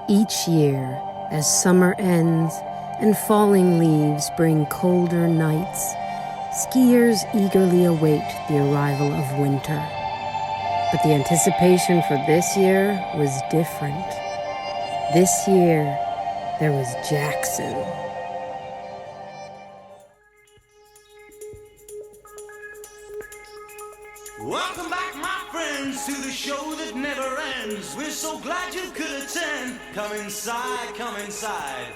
Each year, as summer ends and falling leaves bring colder nights, skiers eagerly await the arrival of winter. But the anticipation for this year was different. This year, there was Jackson. Welcome back, my friends, to the show that never ends. We're so glad you could attend. Come inside, come inside.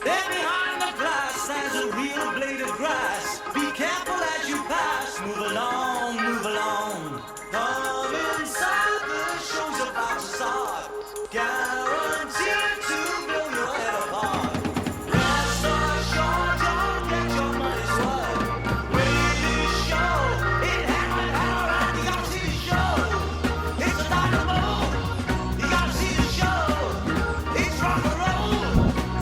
There behind the glass stands a real blade of grass. Be careful as you pass. Move along, move along. Come inside, the show's about to start. Guaranteed to blow your head apart. Rest assured, don't get your money's worth. Greatest show, it happened, alright. You gotta see the show. It's a dynamo. You gotta see the show. It's rock and roll.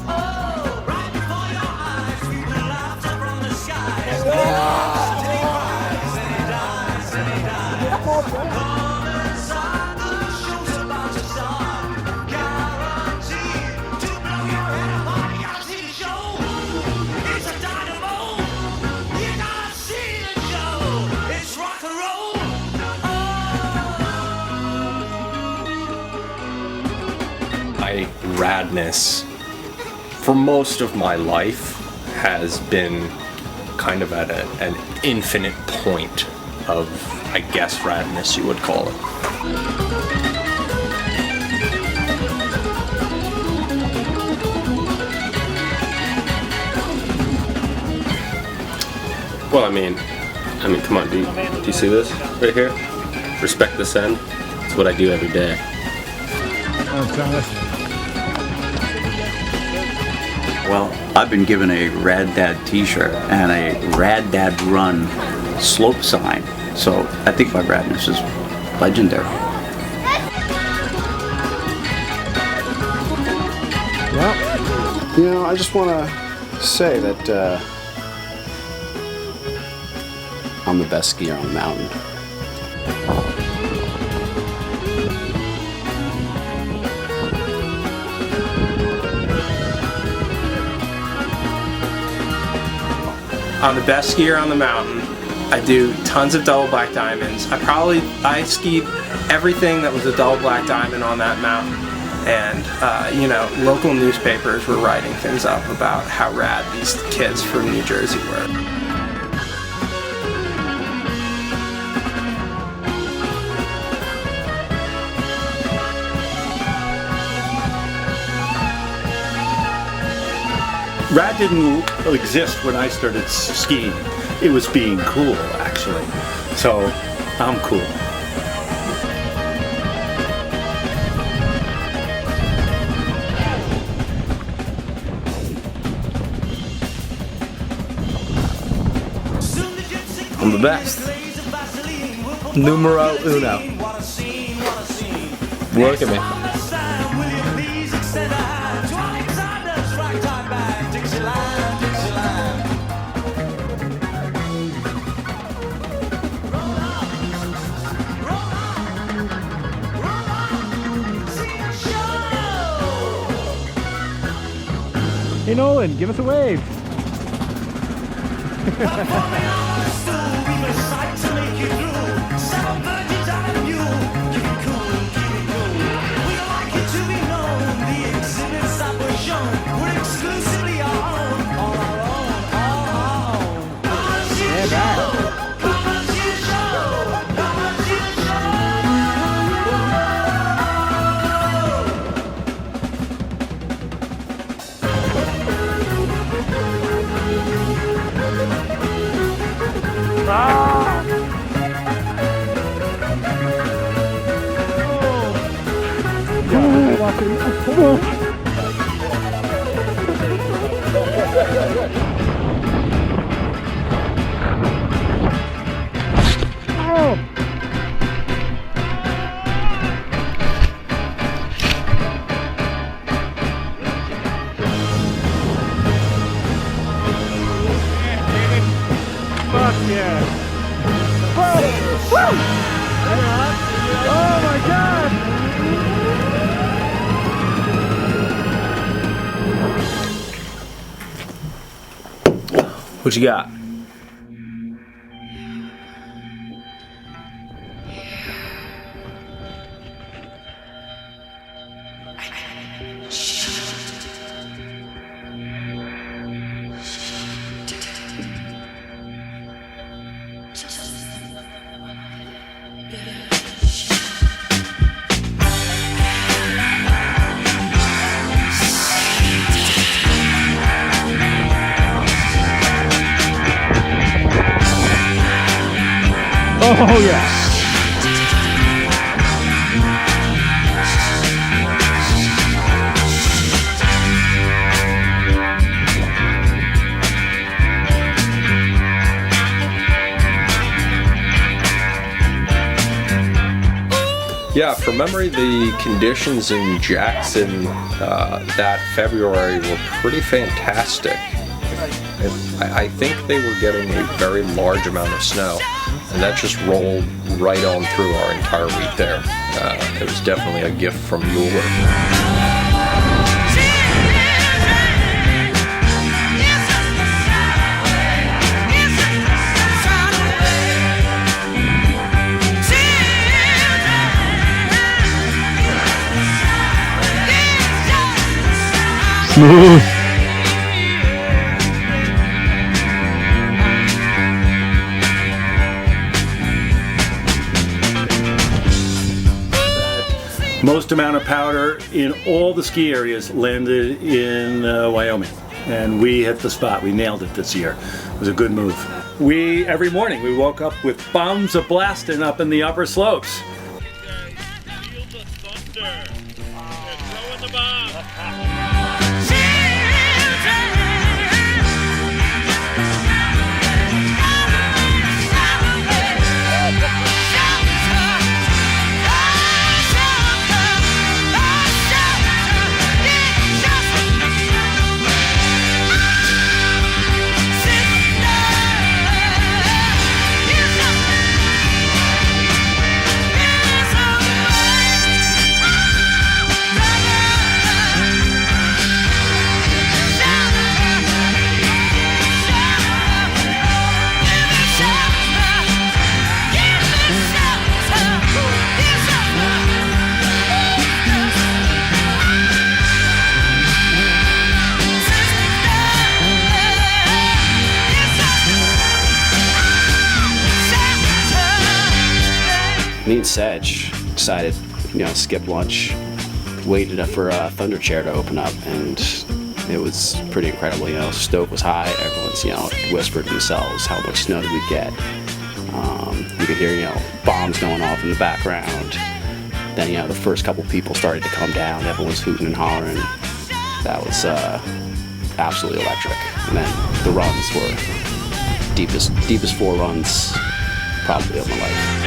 Oh, right before your eyes, people laughed up from the skies. And he cries, and he dies, and he dies. Come inside, the show's about to start. Guaranteed to blow your head apart. You gotta see the show. It's a dynamo. You gotta see the show. It's rock and roll. My radness for most of my life has been kind of at an infinite point of, I guess, radness you would call it. Well, I mean, come on, do you see this right here? Respect the send. It's what I do every day. Well, I've been given a Rad Dad t-shirt and a Rad Dad Run slope sign, so I think my radness is legendary. Well, I just want to say that I'm the best skier on the mountain. I'm the best skier on the mountain. I do tons of double black diamonds. I skied everything that was a double black diamond on that mountain. And, local newspapers were writing things up about how rad these kids from New Jersey were. Rad didn't exist when I started skiing. It was being cool, actually. So, I'm cool. I'm the best. Numero uno. Look at me. Hey Nolan, give us a wave. Fuck yeah. Whoa! Woo! Oh my god! What you got? Oh yeah. Yeah, from memory, the conditions in Jackson that February were pretty fantastic. I think they were getting a very large amount of snow, and that just rolled right on through our entire week there. It was definitely a gift from Mueller. Smooth. Most amount of powder in all the ski areas landed in Wyoming, and we hit the spot. We nailed it this year. It was a good move. Every morning we woke up with bombs of blasting up in the upper slopes. Feel the thunder. They're throwing the bomb. Me and Sedge decided, skip lunch, waited for a thunder chair to open up, and it was pretty incredible. Stoke was high. Everyone's, whispered to themselves, how much snow did we get? You could hear, bombs going off in the background. Then, the first couple people started to come down. Everyone was hooting and hollering. That was absolutely electric. And then the runs were deepest 4 runs probably of my life.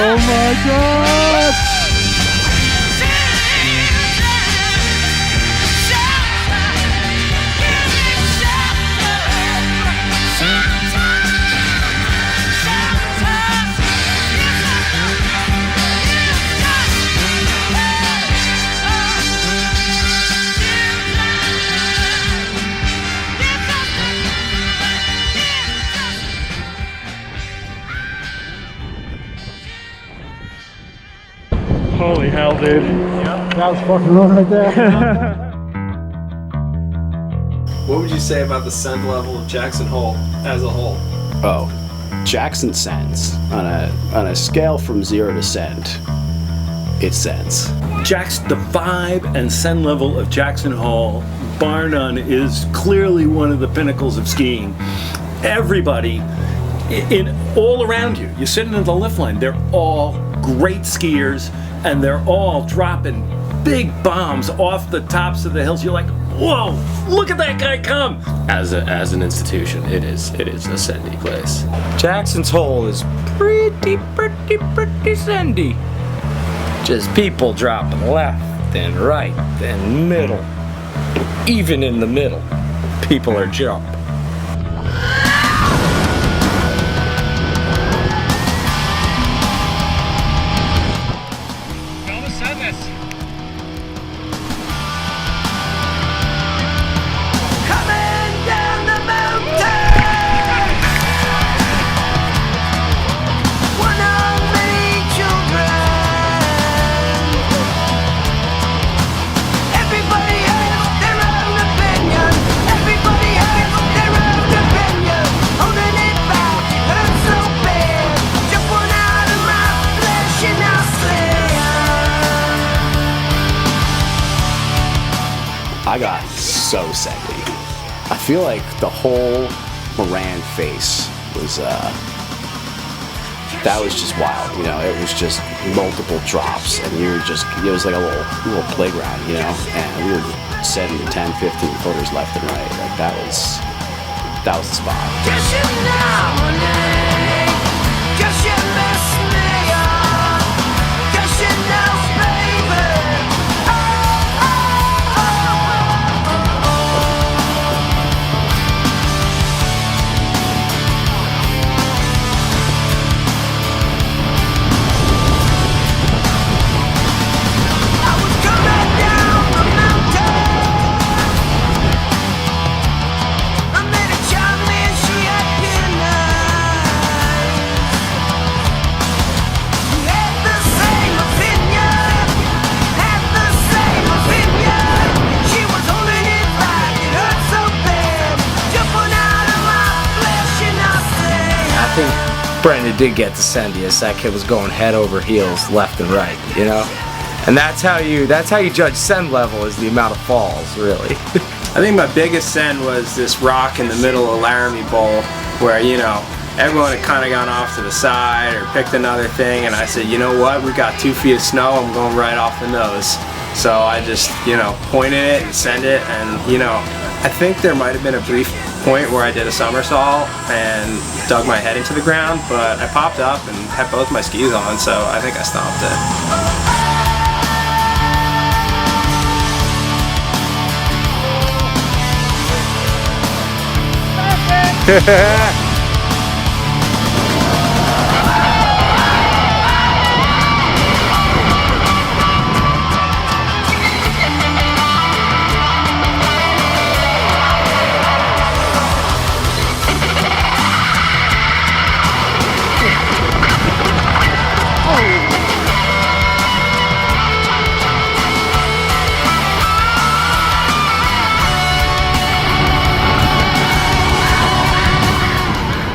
Oh my God! Holy hell, dude. That was fucking run right there. What would you say about the send level of Jackson Hole as a whole? Oh, Jackson sends. On a scale from 0 to send, it sends. The vibe and send level of Jackson Hole, bar none, is clearly one of the pinnacles of skiing. Everybody all around you, you're sitting in the lift line, they're all great skiers, and they're all dropping big bombs off the tops of the hills. You're like, whoa, look at that guy come. As an institution, it is a sendy place. Jackson's Hole is pretty sendy. Just people dropping left and right and middle. Even in the middle, people are jumping. I got so sandy. I feel like the whole Moran face was, that was just wild, you know. It was just multiple drops, and you were just, it was like a little playground, you know, and we were setting 10, 15 footers left and right. Like that was the spot. Brandon did get the sendiest. That kid was going head over heels, left and right, you know? And that's how you judge send level, is the amount of falls, really. I think my biggest send was this rock in the middle of Laramie Bowl where, you know, everyone had kind of gone off to the side or picked another thing, and I said, you know what, we got 2 feet of snow, I'm going right off the nose. So I just, you know, pointed it and sent it, and, you know, I think there might have been a brief point where I did a somersault and dug my head into the ground, but I popped up and had both my skis on, so I think I stomped it.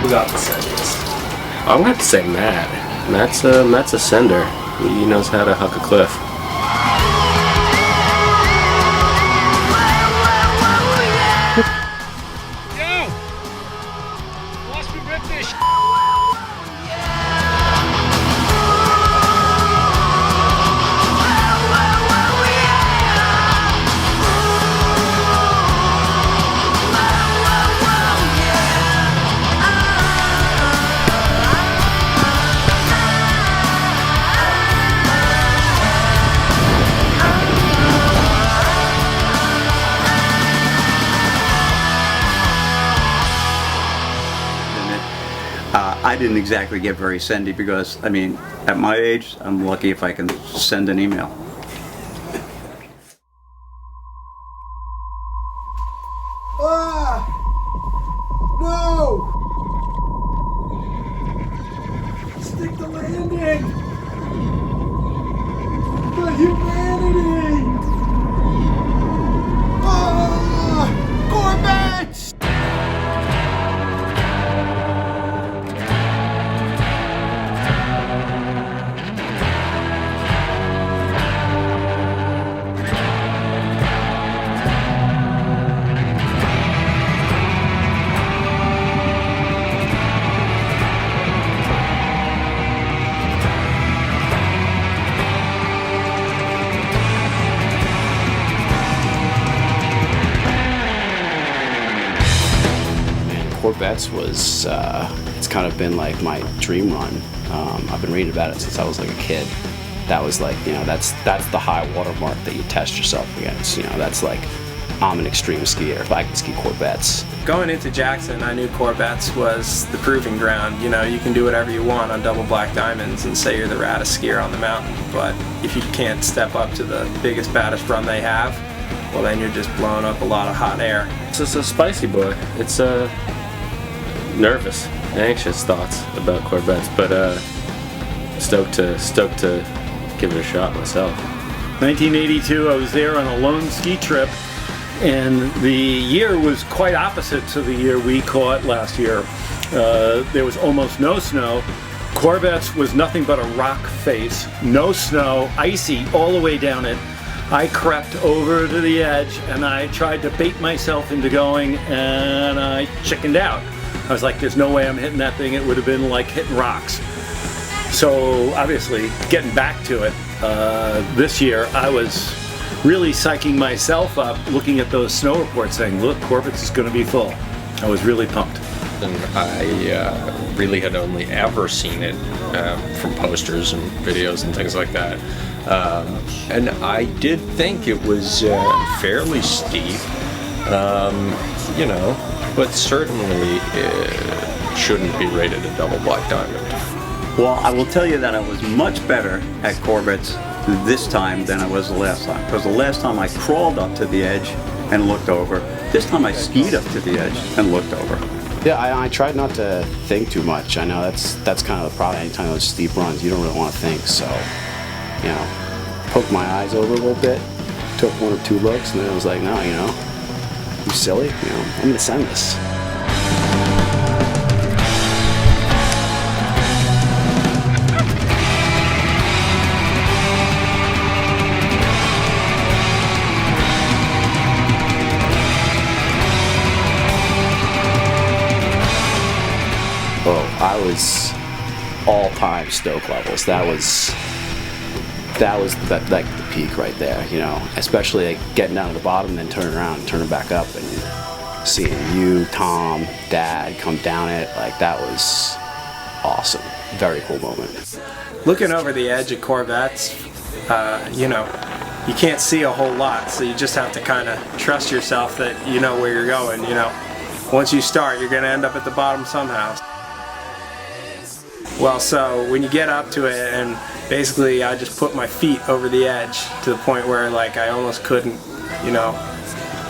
Got the sendiest. I'm gonna have to say Matt. Matt's a sender. He knows how to huck a cliff. Yo! Watch me rip this. I didn't exactly get very sendy because, I mean, at my age, I'm lucky if I can send an email. Ah! No! Stick the landing! The humanity! Ah! Corvettes! Corvettes was, it's kind of been like my dream run. I've been reading about it since I was like a kid. That was like, you know, that's the high water mark that you test yourself against. You know, that's like, I'm an extreme skier if I can ski Corvettes. Going into Jackson, I knew Corvettes was the proving ground. You know, you can do whatever you want on double black diamonds and say you're the raddest skier on the mountain, but if you can't step up to the biggest, baddest run they have, well then you're just blowing up a lot of hot air. It's just a spicy boy. It's nervous, anxious thoughts about Corvettes, but stoked to give it a shot myself. 1982, I was there on a lone ski trip, and the year was quite opposite to the year we caught last year. There was almost no snow. Corvettes was nothing but a rock face, no snow, icy all the way down it. I crept over to the edge and I tried to bait myself into going, and I chickened out. I was like, there's no way I'm hitting that thing. It would have been like hitting rocks. So obviously, getting back to it, this year I was really psyching myself up, looking at those snow reports saying, look, Corbett's is going to be full. I was really pumped. And I really had only ever seen it from posters and videos and things like that. And I did think it was fairly steep, you know, but certainly it shouldn't be rated a double black diamond. Well, I will tell you that I was much better at Corbett's this time than I was the last time. Because the last time I crawled up to the edge and looked over. This time I skied up to the edge and looked over. Yeah, I tried not to think too much. I know that's kind of the problem. Anytime those steep runs, you don't really want to think. So, you know, poked my eyes over a little bit, took 1 or 2 looks, and then I was like, no, you know, you silly. You know, I'm gonna send this. Oh, I was all-time stoke levels. That was like the peak right there, you know. Especially like getting down to the bottom and then turning around and turning back up and seeing you, Tom, Dad come down it. Like, that was awesome. Very cool moment. Looking over the edge of Corvettes, you know, you can't see a whole lot, so you just have to kind of trust yourself that you know where you're going. You know, once you start, you're going to end up at the bottom somehow. Well, so when you get up to it, and basically I just put my feet over the edge to the point where like I almost couldn't, you know,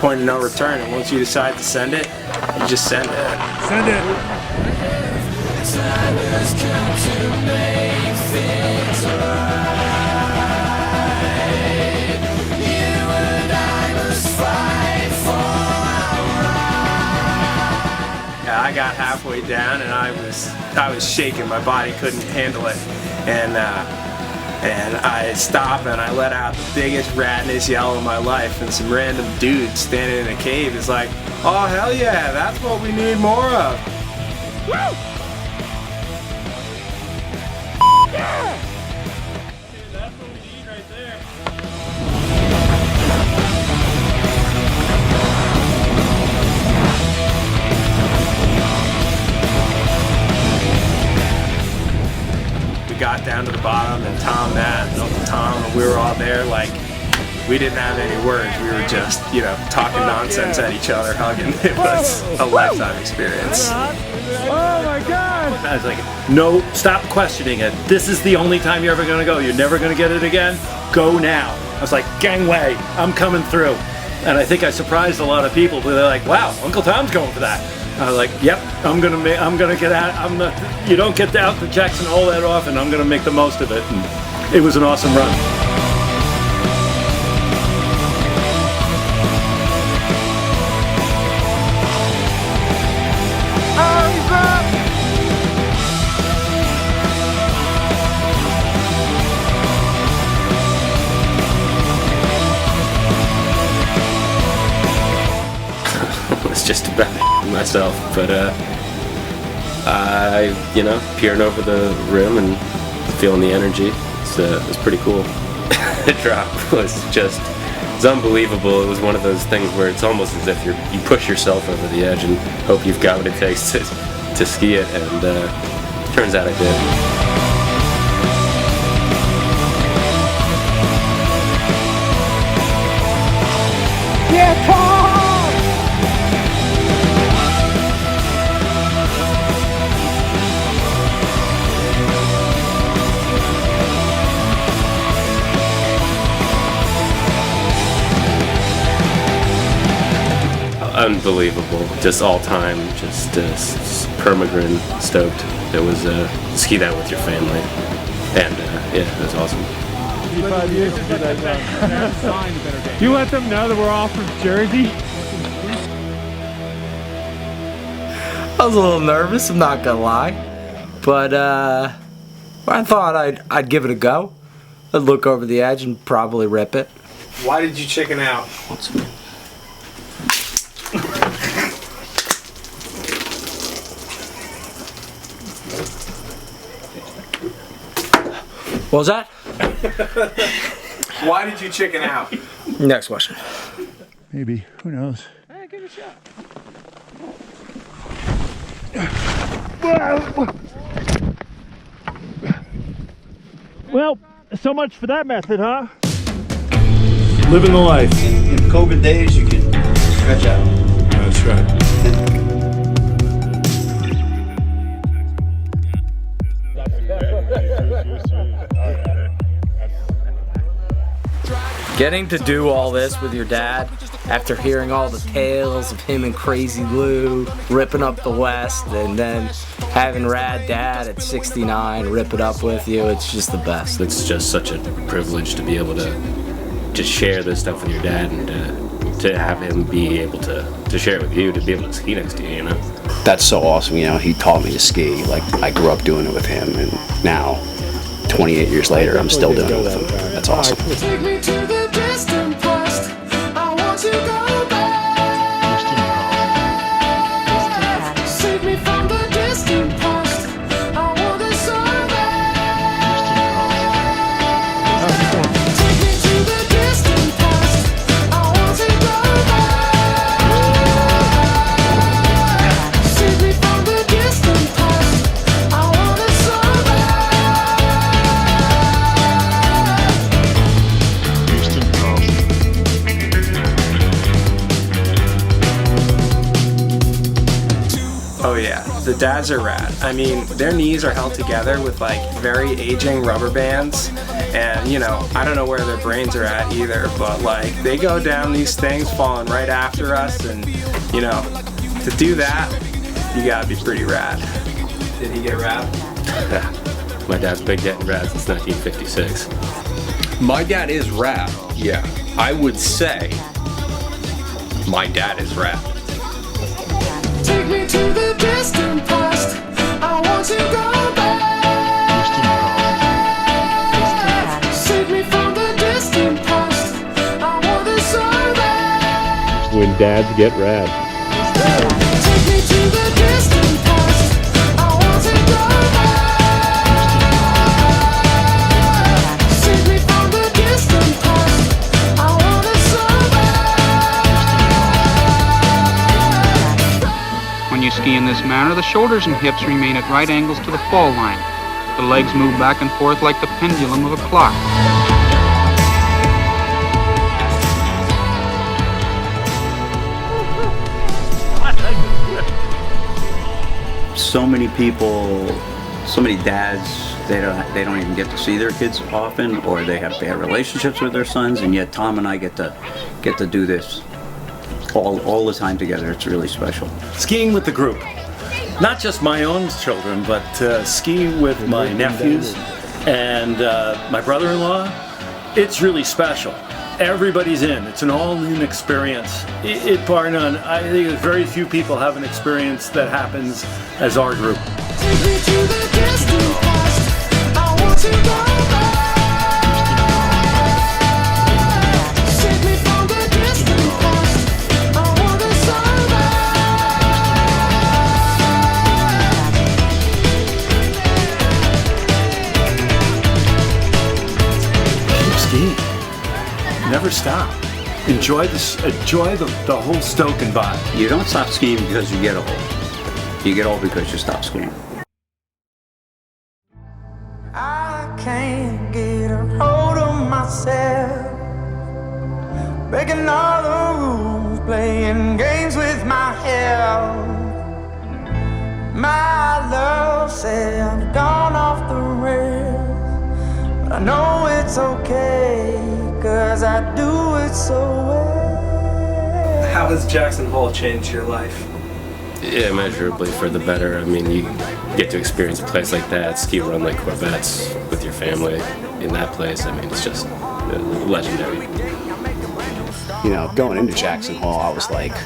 point of no return. And once you decide to send it, you just send it. Send it. I got halfway down and I was shaking. My body couldn't handle it, and I stopped and I let out the biggest raddest yell of my life. And some random dude standing in a cave is like, "Oh hell yeah, that's what we need more of." Woo! Yeah! That's what we need right there. We got down to the bottom, and Tom, Matt, and Uncle Tom, and we were all there like, we didn't have any words. We were just, you know, talking nonsense at each other, hugging. It was a lifetime experience. Oh my God! I was like, no, stop questioning it. This is the only time you're ever gonna go. You're never gonna get it again. Go now. I was like, gangway, I'm coming through. And I think I surprised a lot of people. They're like, wow, Uncle Tom's going for that. I was like, yep, I'm gonna get out. You don't get out to Jackson Hole that often. I'm gonna make the most of it. And it was an awesome run. Just about myself, but I, you know, peering over the rim and feeling the energy. It was pretty cool. The drop was it's unbelievable. It was one of those things where it's almost as if you push yourself over the edge and hope you've got what it takes to ski it, and turns out I did. Yeah, Tom! Unbelievable, just all time, just permagrin stoked. It was ski that with your family, and yeah, it was awesome. 5 years to do that. You let them know that we're all from Jersey? I was a little nervous, I'm not gonna lie, but I thought I'd give it a go. I'd look over the edge and probably rip it. Why did you chicken out? What was that? Why did you chicken out? Next question. Maybe. Who knows? Hey, give it a shot. Well, so much for that method, huh? Living the life. In COVID days, you can stretch out. That's right. Getting to do all this with your dad after hearing all the tales of him and Crazy Lou ripping up the West, and then having Rad Dad at 69 rip it up with you, it's just the best. It's just such a privilege to be able to just share this stuff with your dad, and to have him be able to share it with you, to be able to ski next to you, you know? That's so awesome. You know, he taught me to ski. Like, I grew up doing it with him, and now, 28 years later, I'm still doing it with him. That's awesome. Take me to the distant past. I want to go back. Save me from the distant past. I want to survive. Take me to the distant past. I want to go back. Save me from the distant past. I want to survive. Oh yeah, the dads are rad. I mean, their knees are held together with like very aging rubber bands, and you know, I don't know where their brains are at either, but like they go down these things falling right after us, and you know, to do that, you gotta be pretty rad. Did he get rad? My dad's been getting rad since 1956. My dad is rad. Yeah, I would say my dad is rad. Take me to the distant past. I want to go back. Save me from the distant past. I want to survive. When dads get rad. Take me to the distant past. I want to go back. Save me from the distant past. I want to survive. When you ski in this manner, the shoulders and hips remain at right angles to the fall line. The legs move back and forth like the pendulum of a clock. So many people, so many dads, they don't even get to see their kids often, or they have bad relationships with their sons, and yet Tom and I get to do this all the time together. It's really special. Skiing with the group. Not just my own children, but skiing with my nephews and my brother-in-law. It's really special. Everybody's in. It's an all-in experience. It bar none. I think there's very few people have an experience that happens as our group. Take me to the distant past. I want to go back. Save me from the distant past. I want to survive. Keep skiing. Never stop. Enjoy this. Enjoy the whole Stoken vibe. You don't stop skiing because you get old. You get old because you stop skiing. I can't get a hold of myself, breaking all the rules, playing games with my health. My love said I've gone off the rails, but I know it's okay, 'cause I do it so well. How has Jackson Hole changed your life? Yeah, immeasurably for the better. I mean, you get to experience a place like that, ski run like Corvettes with your family in that place. I mean, it's just legendary. You know, going into Jackson Hole, I was like,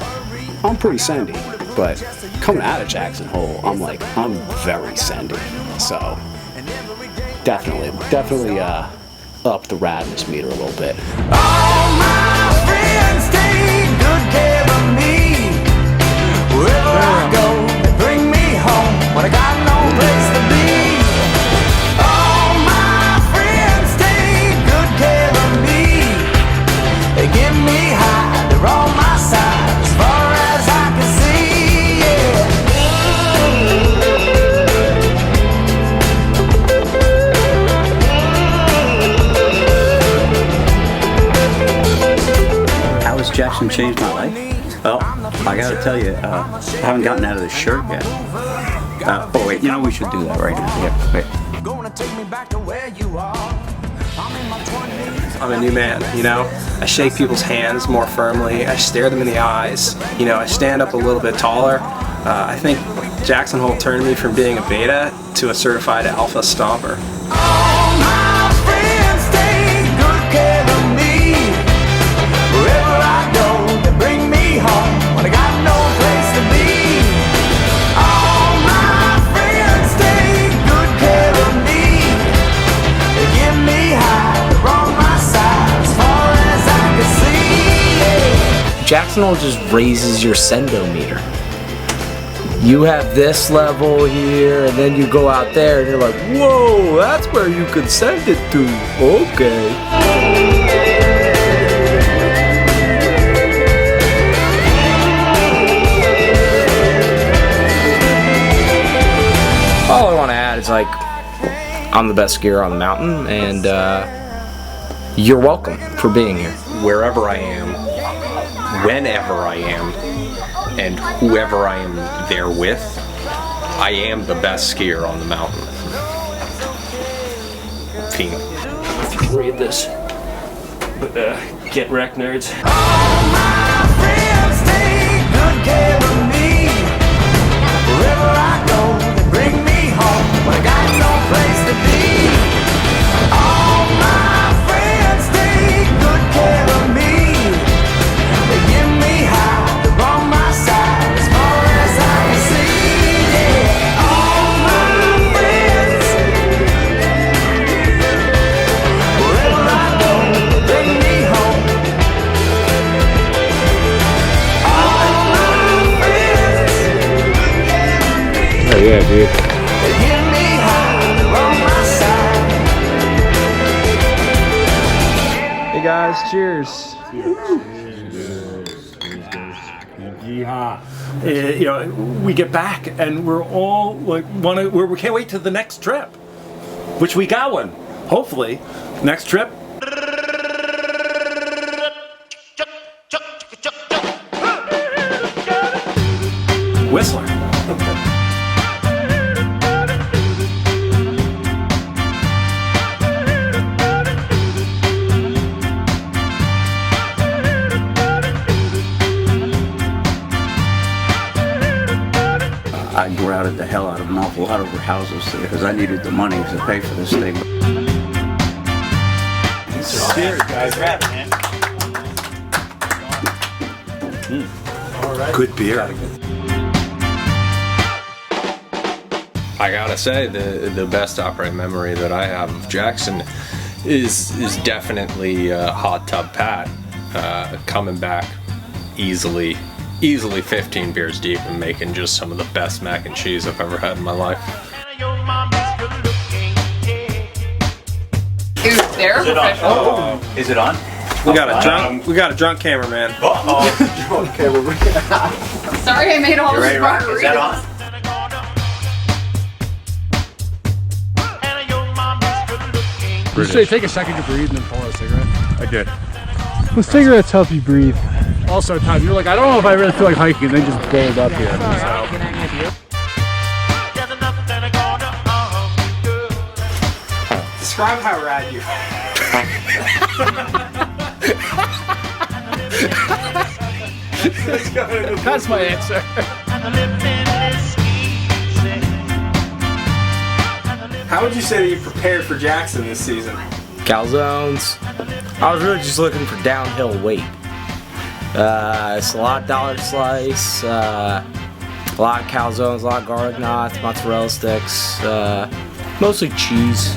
I'm pretty sendy. But coming out of Jackson Hole, I'm like, I'm very sendy. So, definitely up the radness meter a little bit. All my I go, they bring me home when I got no place to be. All my friends take good care of me. They give me high, they're on my side as far as I can see, yeah. How has Jackson changed my life? Well, I gotta tell you, I haven't gotten out of the shirt yet. Oh wait, you know we should do that right now. Yeah, wait. Gonna take me back to where you are. I'm in my 20s. I'm a new man, you know? I shake people's hands more firmly. I stare them in the eyes. You know, I stand up a little bit taller. I think Jackson Hole turned me from being a beta to a certified alpha stomper. All my friends take good care of me. Wherever I go, they bring me home when I got no place to be. All my friends take good care of me. They give me high, they're on my side as far as I can see. Jackson Hole just raises your sendometer. You have this level here, and then you go out there, and you're like, whoa, that's where you can send it to. Okay. All I want to add is, like, I'm the best skier on the mountain, and you're welcome for being here. Wherever I am, whenever I am, and whoever I am there with, I am the best skier on the mountain. Fiend. Read this. Get wrecked, nerds. All my friends take good care of me. Wherever I go, they bring me home when I got no place to be. All my friends take good care of me. They give me high, they're on my side as far as I can see. Yeah. All my friends, wherever I go, they bring me home. All my friends, Oh yeah, dude. they give me high, they're on my side. Hey guys, cheers. You know, we get back and we're all like, we can't wait to the next trip, which we got one. Hopefully, next trip. Whistler. I grouted the hell out of an awful lot of houses because I needed the money to pay for this thing. Cheers, guys. Good beer. I gotta say, the best operating memory that I have of Jackson is definitely Hot Tub Pat coming back easily 15 beers deep and making just some of the best mac and cheese I've ever had in my life. Is there professional? Is it on? We got a drunk cameraman. Sorry, I made all this margaritas. Is that on? Did you say take a second to breathe and then pull out a cigarette? I did. Well, cigarettes help you breathe. Also, at times you're like, I don't know if I really feel like hiking, and then just build up here. Describe how rad you are. That's my answer. How would you say that you prepared for Jackson this season? Calzones. I was really just looking for downhill weight. Salad dollar slice, a lot of calzones, a lot of garlic knots, mozzarella sticks, mostly cheese.